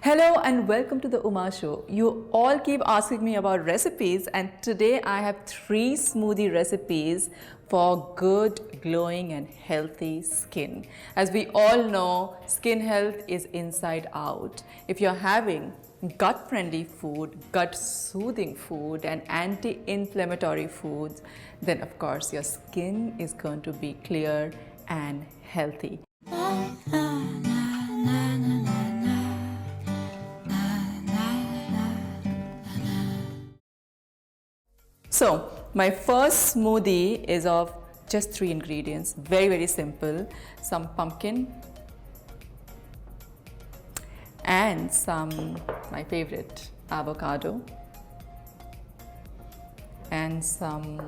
Hello and welcome to the Uma Show. You all keep asking me about recipes, and today I have 3 smoothie recipes for good, glowing, and healthy skin. As we all know, skin health is inside out. If you're having gut friendly food, gut soothing food, and anti inflammatory foods, then of course your skin is going to be clear and healthy. So, my first smoothie is of just 3 ingredients, very simple. Some pumpkin and my favorite, avocado, and some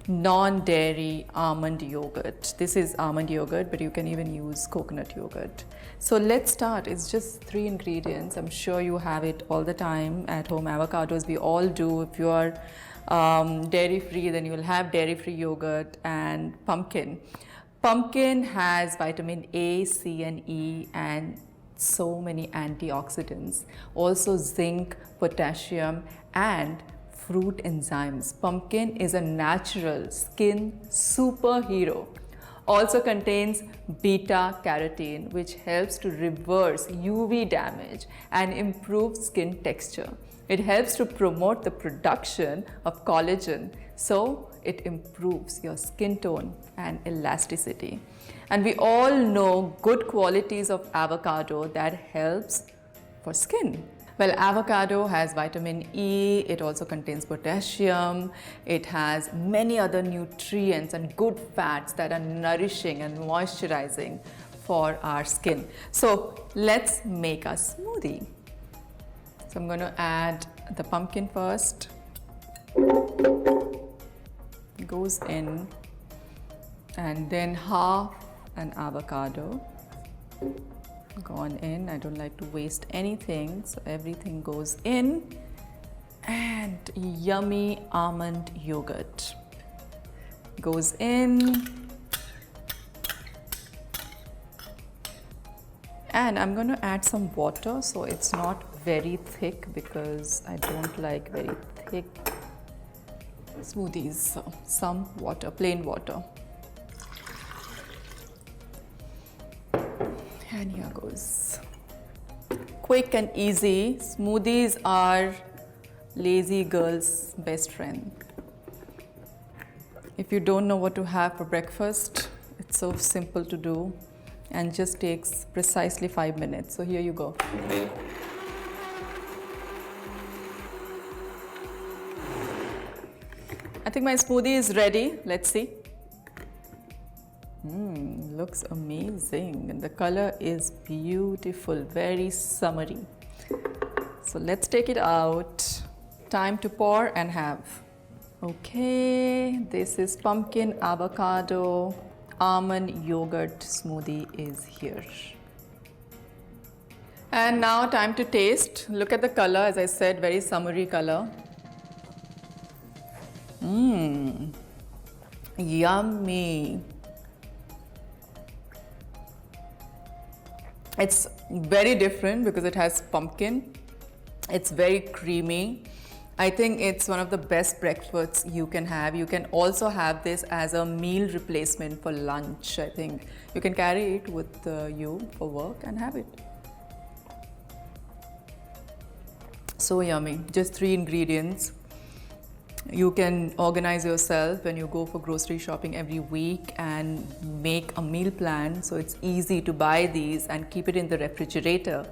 non-dairy almond yogurt. This is almond yogurt, but you can even use coconut yogurt. So let's start. It's just 3 ingredients. I'm sure you have it all the time at home. Avocados, we all do. If you are dairy free, then you will have dairy free yogurt. And pumpkin. Pumpkin has vitamin A, C, and E, and so many antioxidants. Also zinc, potassium, and fruit enzymes. Pumpkin is a natural skin superhero. Also contains beta carotene, which helps to reverse UV damage and improve skin texture. It helps to promote the production of collagen, so it improves your skin tone and elasticity. And we all know good qualities of avocado that helps for skin. Well, avocado has vitamin E, it also contains potassium, it has many other nutrients and good fats that are nourishing and moisturizing for our skin. So let's make a smoothie. So I'm going to add the pumpkin first. It goes in, and then half an avocado gone in. I don't like to waste anything, so everything goes in. And yummy almond yogurt goes in. And I'm going to add some water, so it's not very thick because I don't like very thick smoothies. So some water, plain water. And here goes. Quick and easy. Smoothies are lazy girl's best friend. If you don't know what to have for breakfast, it's so simple to do and just takes precisely 5 minutes. So here you go. I think my smoothie is ready. Let's see. Looks amazing, and the color is beautiful, very summery. So let's take it out. Time to pour and have. Okay, this is pumpkin avocado almond yogurt smoothie is here. And now time to taste. Look at the color, as I said, very summery color. Yummy. It's very different because it has pumpkin. It's very creamy. I think it's one of the best breakfasts you can have. You can also have this as a meal replacement for lunch. I think you can carry it with you for work and have it. So yummy. Just 3 ingredients. You can organize yourself when you go for grocery shopping every week and make a meal plan, so it's easy to buy these and keep it in the refrigerator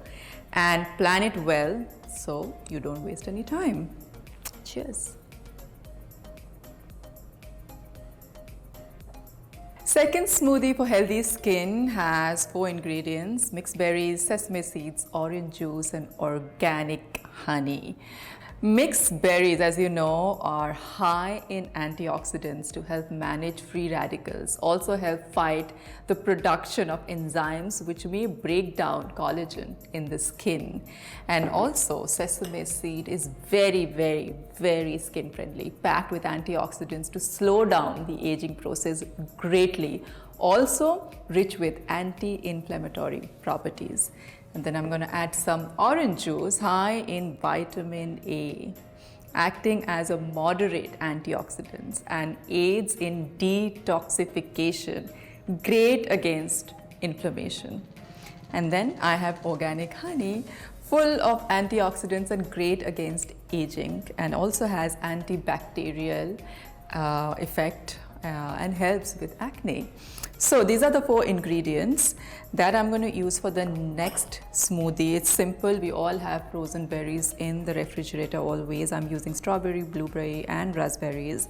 and plan it well so you don't waste any time. Cheers. Second smoothie for healthy skin has 4 ingredients: mixed berries, sesame seeds, orange juice, and organic honey. Mixed berries, as you know, are high in antioxidants to help manage free radicals, also help fight the production of enzymes which may break down collagen in the skin. And also, sesame seed is very skin friendly, packed with antioxidants to slow down the aging process greatly. Also rich with anti-inflammatory properties. And then I'm going to add some orange juice, high in vitamin A, acting as a moderate antioxidant and aids in detoxification, great against inflammation. And then I have organic honey, full of antioxidants and great against aging, and also has antibacterial effect and helps with acne. So these are the 4 ingredients that I'm going to use for the next smoothie. It's simple. We all have frozen berries in the refrigerator always. I'm using strawberry, blueberry and raspberries.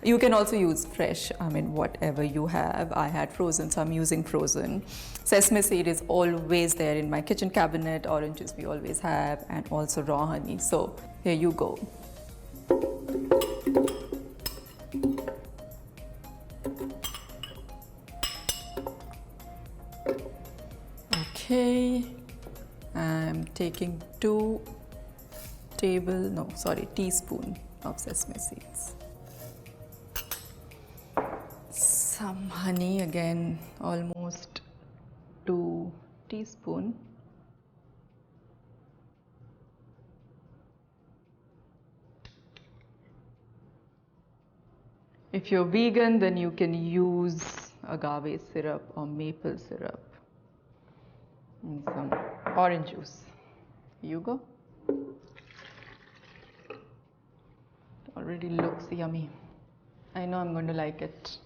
You can also use fresh, whatever you have. I had frozen, so I'm using frozen. Sesame seed is always there in my kitchen cabinet. Oranges we always have, and also raw honey. So here you go. Okay, I'm taking 2 teaspoon of sesame seeds. Some honey, again almost 2 teaspoon. If you're vegan, then you can use agave syrup or maple syrup. And some orange juice. Here you go. It already looks yummy. I know I'm going to like it.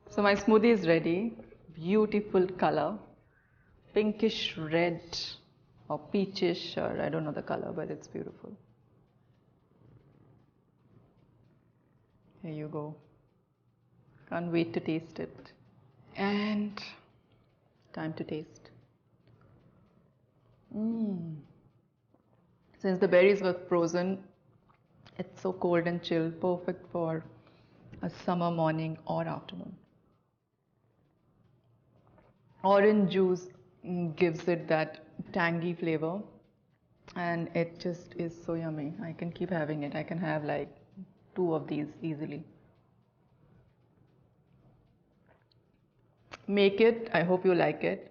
So my smoothie is ready. Beautiful color. Pinkish red or peachish, or I don't know the color, but it's beautiful. Here you go. Can't wait to taste it. And time to taste. Since the berries were frozen, it's so cold and chill, perfect for a summer morning or afternoon. Orange juice gives it that tangy flavor, and it just is so yummy. I can keep having it. I can have like 2 of these easily. Make it. I hope you like it,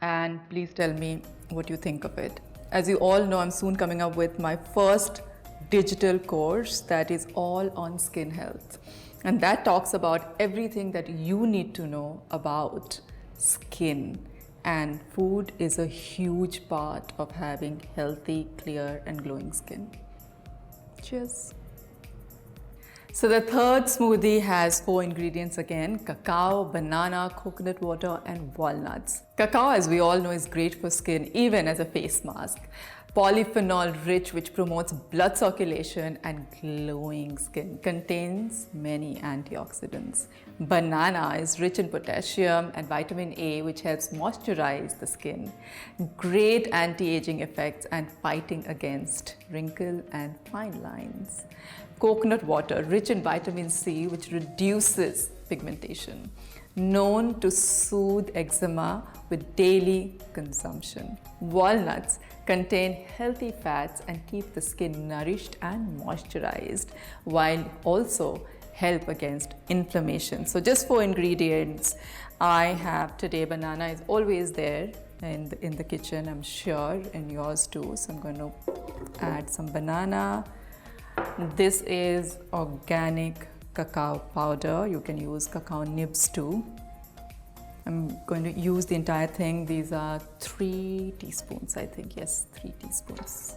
and please tell me what you think of it. As you all know, I'm soon coming up with my first digital course that is all on skin health, and that talks about everything that you need to know about skin, and food is a huge part of having healthy, clear and glowing skin. Cheers. So the third smoothie has 4 ingredients again: cacao, banana, coconut water and walnuts. Cacao, as we all know, is great for skin, even as a face mask. Polyphenol rich, which promotes blood circulation and glowing skin. Contains many antioxidants. Banana is rich in potassium and vitamin A, which helps moisturize the skin. Great anti-aging effects and fighting against wrinkle and fine lines. Coconut water, rich in vitamin C, which reduces pigmentation. Known to soothe eczema with daily consumption. Walnuts contain healthy fats and keep the skin nourished and moisturized, while also help against inflammation. So just 4 ingredients I have today. Banana is always there in the kitchen, I'm sure, and yours too. So I'm going to add some banana. This is organic cacao powder. You can use cacao nibs too. I'm going to use the entire thing. These are 3 teaspoons, I think. Yes, 3 teaspoons.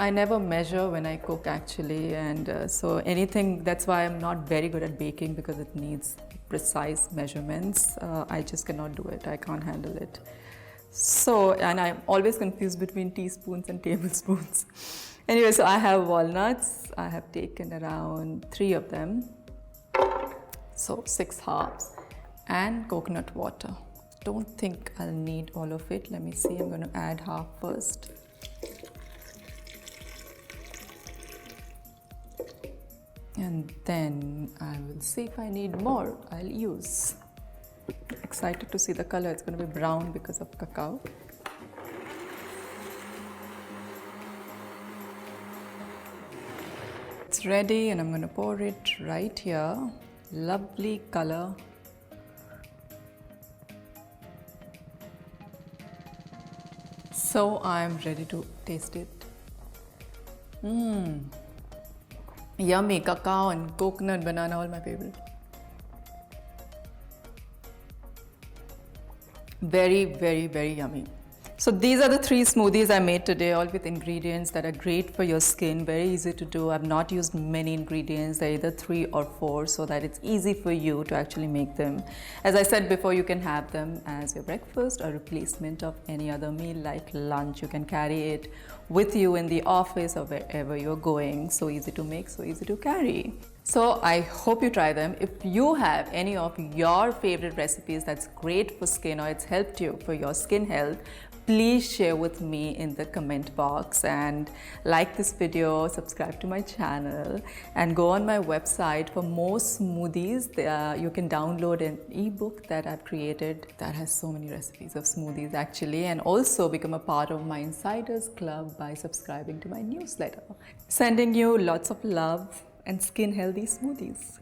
I never measure when I cook actually, and so anything, that's why I'm not very good at baking, because it needs precise measurements. I just cannot do it. I can't handle it. So, and I'm always confused between teaspoons and tablespoons. Anyway, so I have walnuts. I have taken around 3 of them. So 6 halves, and coconut water. Don't think I'll need all of it. Let me see. I'm going to add half first. And then I will see if I need more. I'll use. Excited to see the color. It's going to be brown because of cacao. ready and I'm going to pour it right here. Lovely color. So I'm ready to taste it. Yummy. Cacao and coconut, banana, all my favorite. Very, very, very yummy. So these are the 3 smoothies I made today, all with ingredients that are great for your skin, very easy to do. I've not used many ingredients, they're either 3 or 4, so that it's easy for you to actually make them. As I said before, you can have them as your breakfast or replacement of any other meal like lunch. You can carry it with you in the office or wherever you're going. So easy to make, so easy to carry. So I hope you try them. If you have any of your favorite recipes that's great for skin or it's helped you for your skin health, please share with me in the comment box, and like this video, subscribe to my channel, and go on my website for more smoothies. You can download an ebook that I've created that has so many recipes of smoothies actually, and also become a part of my Insiders Club by subscribing to my newsletter. Sending you lots of love and skin healthy smoothies.